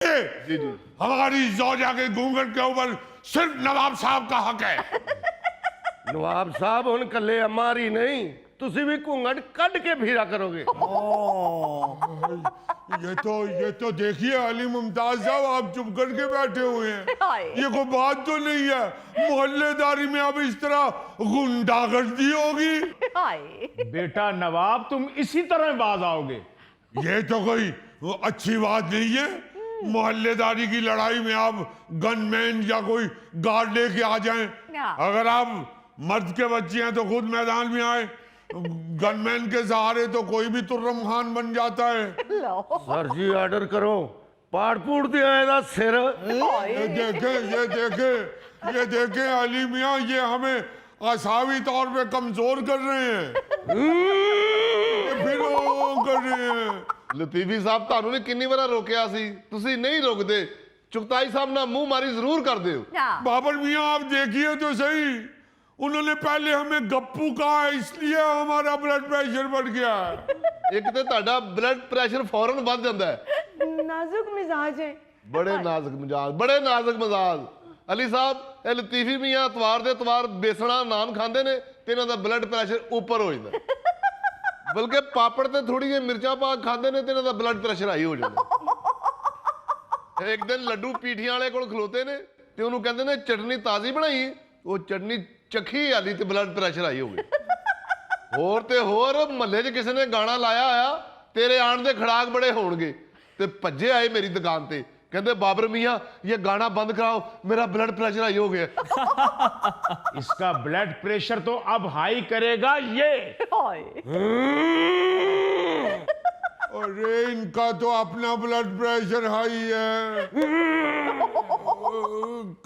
जी जी हमारी जोजा के घूंघट के ऊपर सिर्फ नवाब साहब का हक है। नवाब साहब हुन कल्ले हमारी नहीं, तुसी भी घूंघट कट के फिरा करोगे। ये तो देखिए अली मुमताज साहब, आप चुप करके बैठे हुए हैं। ये कोई बात तो नहीं है, मोहल्लेदारी में अब इस तरह गुंडागर्दी होगी। बेटा नवाब, तुम इसी तरह बाज आओगे। ये तो कोई अच्छी बात नहीं है। मोहल्लेदारी की लड़ाई में आप गनमैन या कोई गार्ड लेके आ जाएं। अगर आप मर्द के बच्चे हैं तो खुद मैदान में आए। गनमैन के सहारे तो कोई भी तुर्रम खान बन जाता है। सर जी ऑर्डर करो, पाड़ पूड़ दिया है सिर। ये देखे अली मियाँ, ये हमें आसावी तौर पे कमजोर कर रहे हैं। ये फिर वो कर रहे हैं। लतीफी साहब, ਤੁਹਾਨੂੰ ਨੇ ਕਿੰਨੀ ਵਾਰ ਰੋਕਿਆ ਸੀ, ਤੁਸੀਂ नहीं रोकते। चुगताई साहब ना मुंह मारी जरूर कर दे। बाबर मियाँ, आप देखिए तो सही, उन्होंने पहले हमें गप्पू कहा, इसलिए हमारा ब्लड प्रेशर बढ़ गया। एक तो ਤੁਹਾਡਾ ब्लड प्रेशर फौरन बढ़ जाता है। नाजुक मिजाज है। बड़े नाजुक मिजाज, बड़े नाजुक मिजाज। अली साहब, ਇਹ ਲਤੀਫੀ ਮੀਆਂ ਇਤਵਾਰ ਦੇ ਇਤਵਾਰ ਬੇਸਣਾ ਨਾਨ ਖਾਂਦੇ ਨੇ ਤੇ ਇਹਨਾਂ ਦਾ ਬਲੱਡ ਪ੍ਰੈਸ਼ਰ ਉੱਪਰ ਹੋ ਜਾਂਦਾ। ਬਲਕਿ ਪਾਪੜ ਤੇ ਥੋੜੀ ਜਿਹੀ ਮਿਰਚਾਂ ਪਾ ਖਾਂਦੇ ਨੇ ਤੇ ਇਹਨਾਂ ਦਾ ਬਲੱਡ ਪ੍ਰੈਸ਼ਰ ਹਾਈ ਹੋ ਜਾਂਦਾ। ਇੱਕ ਦਿਨ ਲੱਡੂ ਪੀਠੀਆਂ ਵਾਲੇ ਕੋਲ ਖਲੋਤੇ ਨੇ ਤੇ ਉਹਨੂੰ ਕਹਿੰਦੇ ਨੇ ਚਟਨੀ ਤਾਜ਼ੀ ਬਣਾਈ। ਉਹ ਚਟਨੀ ਚੱਖੀ ਆਲੀ ਤੇ ਬਲੱਡ ਪ੍ਰੈਸ਼ਰ ਹਾਈ ਹੋ ਗਿਆ। ਹੋਰ ਤੇ ਹੋਰ ਮਹੱਲੇ 'ਚ ਕਿਸੇ ਨੇ ਗਾਣਾ ਲਾਇਆ ਆਇਆ, ਤੇਰੇ ਆਣ ਦੇ ਖੜਾਕ ਬੜੇ ਹੋਣਗੇ, ਤੇ ਭੱਜੇ ਆਏ ਮੇਰੀ ਦੁਕਾਨ ਤੇ, कहते बाबर मियाँ ये गाना बंद कराओ, मेरा ब्लड प्रेशर हाई हो गया। इसका ब्लड प्रेशर तो अब हाई करेगा ये। अरे इनका तो अपना ब्लड प्रेशर हाई है।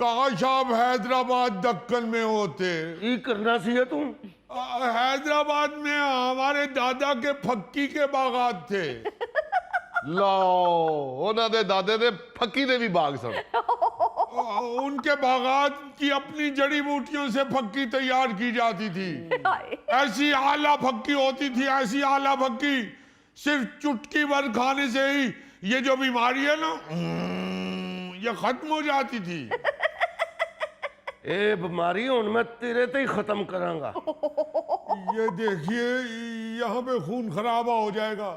काश आप हैदराबाद दक्कन में होते। ये करना चाहिए तुम। हैदराबाद में हमारे दादा के फक्की के बागात थे। लो उन्होंने दादे दे फक्की दे भी बाग सन। उनके बागात की अपनी जड़ी बूटियों से फक्की तैयार की जाती थी। ऐसी आला फक्की होती थी, ऐसी आला फक्की, सिर्फ चुटकी भर खाने से ही ये जो बीमारी है ना, ये खत्म हो जाती थी। ए बीमारी हुन मैं तेरे ते ही खत्म करांगा। ये देखिए, यहाँ पे खून खराबा हो जाएगा।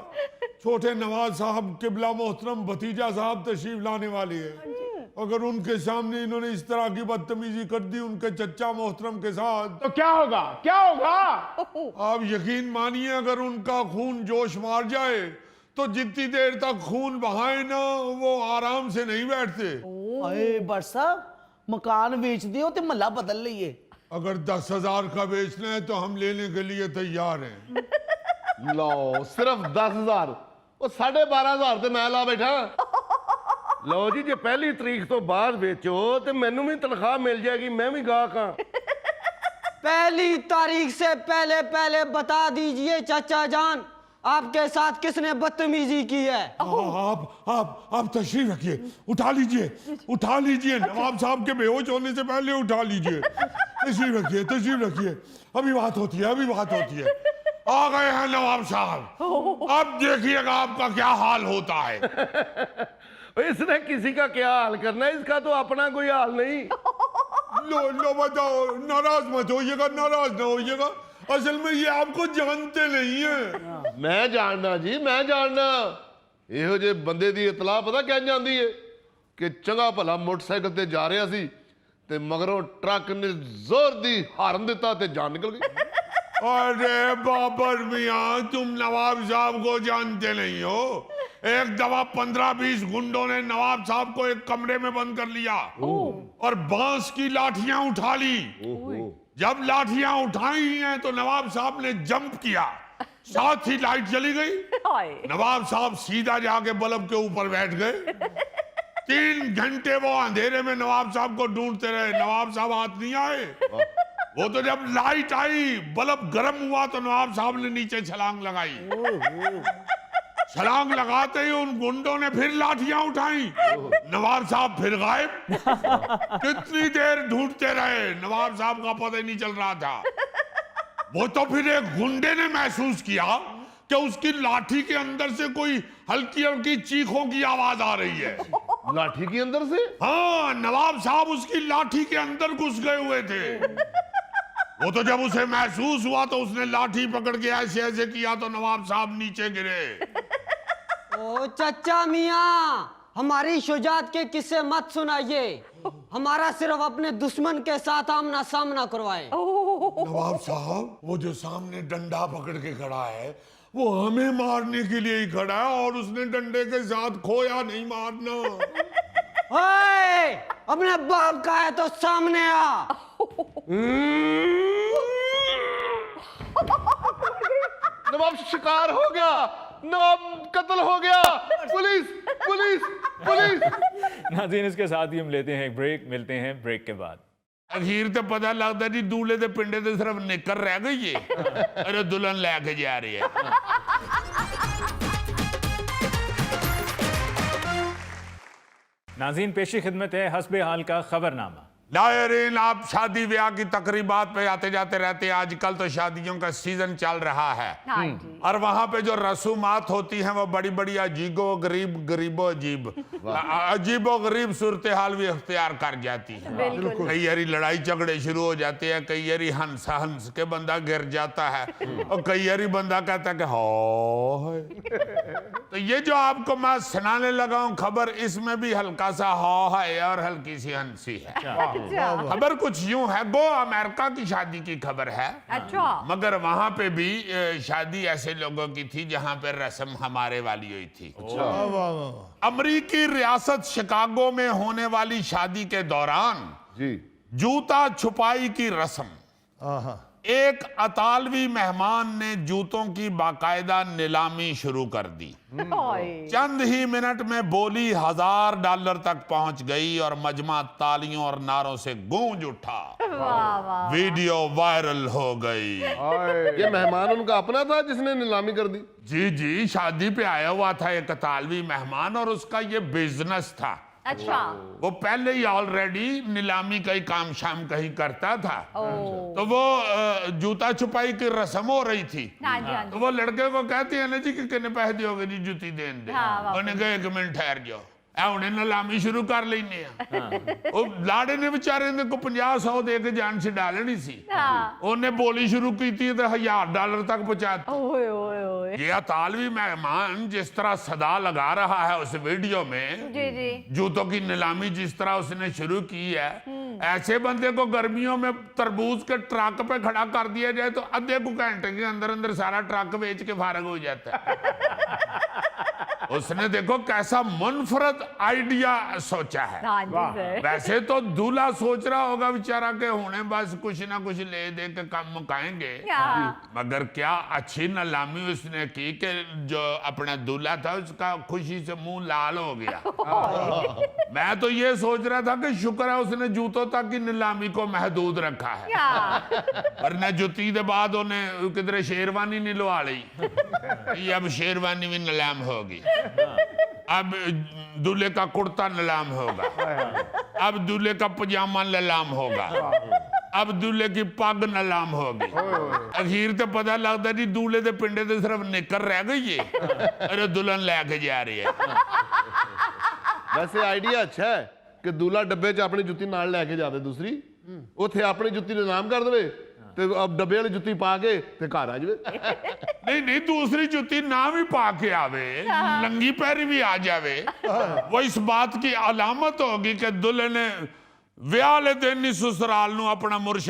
छोटे नवाज साहब किबला मोहतरम भतीजा साहब तशरीफ लाने वाले हैं। अगर उनके सामने इन्होंने इस तरह की बदतमीजी कर दी उनके चचा मोहतरम के साथ, तो क्या होगा, क्या होगा? आप यकीन मानिए, अगर उनका खून जोश मार जाए तो जितनी देर तक खून बहाए ना, वो आराम से नहीं बैठते। अरे बट साहब, मकान बेच दियो तो महला बदल लीए। अगर 10,000 का बेचना है तो हम लेने के लिए तैयार हैं। लो सिर्फ 10,000, वो 12,500 ते मैं ला बैठा। लो जी, जे पहली तारीख तो बाद बेचो तो मैनू भी तनख्वाह मिल जाएगी, मैं भी गाहक हाँ। पहली तारीख से पहले पहले बता दीजिए चाचा जान, आपके साथ किसने बदतमीजी की है? आप तशरीफ रखिए, उठा लीजिए। नवाब साहब के बेहोश होने से पहले उठा लीजिए। तशरीफ रखिए। अभी बात होती है। आ गए हैं नवाब साहब, अब देखिएगा आपका क्या हाल होता है। इसने किसी का क्या हाल करना है, इसका तो अपना कोई हाल नहीं। लो बताओ, नाराज मत होइएगा। असल में ये आपको जानते नहीं है। मैं जानना जी, मैं जानना। ਇਹੋ ਜਿਹੇ ਬੰਦੇ ਦੀ ਇਤਲਾਹ ਪਤਾ ਕਿੰਝ ਜਾਂਦੀ ਹੈ ਕਿ ਚੰਗਾ ਭਲਾ ਮੋਟਰਸਾਈਕਲ ਤੇ ਜਾ ਰਿਹਾ ਸੀ ਤੇ ਮਗਰੋਂ ਟਰੱਕ ਨੇ ਜ਼ੋਰ ਦੀ ਹਾਰਨ ਦਿੱਤਾ ਤੇ ਜਾਨ ਨਿਕਲ ਗਈ। अरे बाबर मियाँ, तुम नवाब साहब को जानते नहीं हो। एक दफा 15-20 गुंडों ने नवाब साहब को एक कमरे में बंद कर लिया और बांस की लाठियां उठा ली। जब लाठियां उठाई हैं तो नवाब साहब ने जंप किया, साथ ही लाइट चली गई। नवाब साहब सीधा जाके बल्ब के ऊपर बैठ गए। 3 घंटे वो अंधेरे में नवाब साहब को ढूंढते रहे, नवाब साहब हाथ नहीं आए। वो तो जब लाइट आई, बल्ब गर्म हुआ तो नवाब साहब ने नीचे छलांग लगाई। छलांग लगाते ही उन गुंडों ने फिर लाठियां उठाई। नवाब साहब फिर गायब। कितनी देर ढूंढते रहे, नवाब साहब का पता ही नहीं चल रहा था। वो तो फिर एक गुंडे ने महसूस किया कि उसकी लाठी के अंदर से कोई हल्की हल्की चीखों की आवाज आ रही है। लाठी के अंदर से? हाँ, नवाब साहब उसकी लाठी के अंदर घुस गए हुए थे। वो तो जब उसे महसूस हुआ तो उसने लाठी पकड़ के ऐसे ऐसे किया तो नवाब साहब नीचे गिरे। ओ चचा मियाँ, हमारी शुजात के किस्से मत सुनाइए, हमारा सिर्फ अपने दुश्मन के साथ आमना सामना करवाए। नवाब साहब, वो जो सामने डंडा पकड़ के खड़ा है वो हमें मारने के लिए ही खड़ा है और उसने डंडे के साथ खोया नहीं मारना। ओए, अपने बाप का है तो सामने आ। नवाब शिकार हो गया, नवाब कत्ल हो गया। Police police police. नाज़रीन, इसके साथ ही हम लेते हैं एक ब्रेक, मिलते हैं ब्रेक के बाद। अखीर तो पता लगता जी दूल्हे दे पिंडे ते सिर्फ निकर रह गई है। अरे दुल्हन लेके जा रही है। नाज़रीन, पेशी खिदमत है हस्बे हाल का खबरनामा। नायरीन, आप शादी ब्याह की तकरीबात पे आते जाते रहते हैं। आजकल तो शादियों का सीजन चल रहा है और वहां पे जो रसूमात होती हैं वो बड़ी बड़ी अजीबो गरीब सूरत हाल भी अख्तियार कर जाती है। कई यारी लड़ाई झगड़े शुरू हो जाते हैं, कई यारी हंस हंस के बंदा गिर जाता है और कई यारी बंदा कहता है कि हाय। तो ये जो आपको मैं सुनाने लगा हूं खबर, इसमें भी हल्का सा हा है और हल्की सी हंसी है। खबर कुछ यूं है, वो अमेरिका की शादी की खबर है। अच्छा। मगर वहां पे भी शादी ऐसे लोगों की थी जहां पे रस्म हमारे वाली हुई थी। अमरीकी रियासत शिकागो में होने वाली शादी के दौरान जी जूता छुपाई की रस्म, एक अतालवी मेहमान ने जूतों की बाकायदा नीलामी शुरू कर दी। चंद ही मिनट में बोली $1000 तक पहुंच गई और मजमा तालियों और नारों से गूंज उठा। वीडियो वायरल हो गई। ये मेहमान उनका अपना था जिसने नीलामी कर दी? जी जी, शादी पे आया हुआ था एक अतालवी मेहमान और उसका ये बिजनेस था। अच्छा। वो पहले ही ऑलरेडी नीलामी का ही काम शाम कहीं करता था। तो वो जूता छुपाई की रस्म हो रही थी। तो वो लड़के को कहते हैं ना जी कि कितने पैसे दोगे जी जूती देन दे। उन्हें कहा 1 मिनट ठहर जाओ, उन्हें नीलामी शुरू कर लेने। वो लाड़े ने बेचारे ने को 50-100 दे के जान से डालनी सी। उन्हें बोली शुरू की थी तो $1000 तक पहुंचाती। ये अतालवी मेहमान जिस तरह सदा लगा रहा है उस वीडियो में, जी जी। जूतों की नीलामी जिस तरह उसने शुरू की है, ऐसे बंदे को गर्मियों में तरबूज के ट्रक पे खड़ा कर दिया जाए तो आधे को घंटे के अंदर अंदर सारा ट्रक बेच के फारग हो जाता है। उसने देखो कैसा मुनफरद आइडिया सोचा है। वैसे तो दूल्हा सोच रहा होगा बेचारा के होने बस कुछ ना कुछ ले दे के काम मुकाएंगे, मगर क्या अच्छी नीलामी उसने की कि जो अपना दूल्हा था उसका खुशी से मुंह लाल हो गया। मैं तो ये सोच रहा था कि शुक्र है उसने जूतों तक की नीलामी को महदूद रखा है, वरना जुती के बाद उन्हें किधरे शेरवानी नहीं लवा ली। अब शेरवानी भी नीलाम होगी, अब दूल्हे का कुर्ता नीलाम होगा, अब दूल्हे का पजामा नीलाम होगा, अब दूल्हे की पग नीलाम होगी। अखीर तो पता लगता जी दूल्हे के पिंडे ते सिर्फ निकर रह गई है। अरे दुल्हन लेके जा रही है। वैसे आइडिया अच्छा है कि दूल्हा डब्बे च अपनी जुत्ती नाल लेके जावे, दूसरी उथे अपनी जुत्ती नीलाम कर दे ते अब डब्बे वाली जुत्ती पा के ते घर आ जावे। नहीं, दूसरी जुत्ती ना भी पा के आवे, नंगी पैरी भी आ जावे, वो इस बात की अलामत होगी कि दुल्हन ने विआह वाले दिन ही ससुराल नूं अपना मुर्शिद